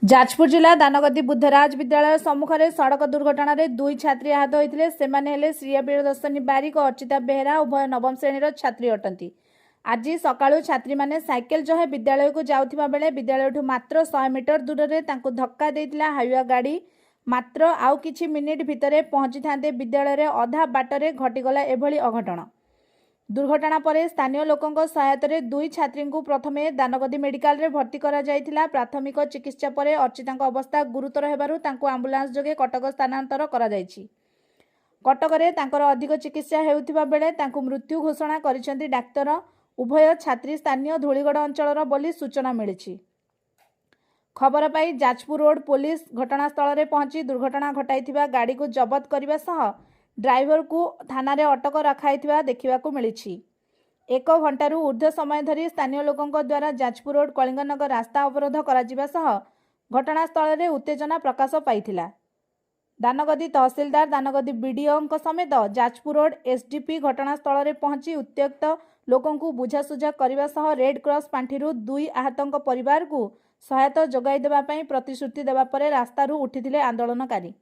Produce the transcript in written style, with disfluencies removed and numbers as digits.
जाजपुर जिला दानगदी बुद्धराज विद्यालय सम्मुखें सड़क दुर्घटना दुई छात्री आहत होते से श्रिया प्रियदर्शनी बारिक और अर्चिता बेहेरा उभय नवम श्रेणी छात्री अटंती। आज सकाळू छात्री माने साइकेल जहे विद्यालय को जाउथिबा बेले विद्यालय मात्र 100 मीटर दूर रे तांको धक्का देइतिला हाईवा गाड़ी। मात्र आउ किछि मिनिट भितरे पहुंची थांते विद्यालय रे अधा बाटरे घटिगला एभली अघटन। दुर्घटना पर स्थानीय लोकों सहायता दुई छात्री को प्रथमे दानगदी मेडिकल रे भर्ती करा जायतिला। प्राथमिक चिकित्सा पर अर्चिता अवस्था गुरुतर हेबारु तांको आंबुलांस जोगे कटक स्थानांतर करा जायछि। कटक रे तांकर अधिक चिकित्सा हेउथिबा बेले तांको मृत्यु घोषणा करिसेंती डाक्तर। उभय छात्री स्थानीय धूलीगढ़ अंचलर बोली सूचना मिली। खबर पाई जाजपुर रोड पुलिस घटनास्थल रे पहुंची दुर्घटना घटाइथिबा गाड़ी को जबत करने सह ड्राइवर को थाना रे अटक रखाइथिबा देखिबाकू मिलिछि। 1 घंटारू ऊर्ध्व समय धरी स्थानीय लोकों द्वारा जाजपुर रोड कलिंगनगर रास्ता अवरोध कराजिबा सह घटनास्थल रे उत्तेजना प्रकाश पाइथिला। दानगदी तहसीलदार दानगदी बीडीओ समेत जाजपुर रोड एसडीपी घटनास्थल रे पहुंची उत्त्यक्त लोकों को बुझासुझा करने सह रेड क्रॉस पांठिरू दुई आहतों परिवार को सहायता जोगाई देबा पई प्रतिश्रुति देबा परे रास्तारू उठिथिले आंदोलनकारी।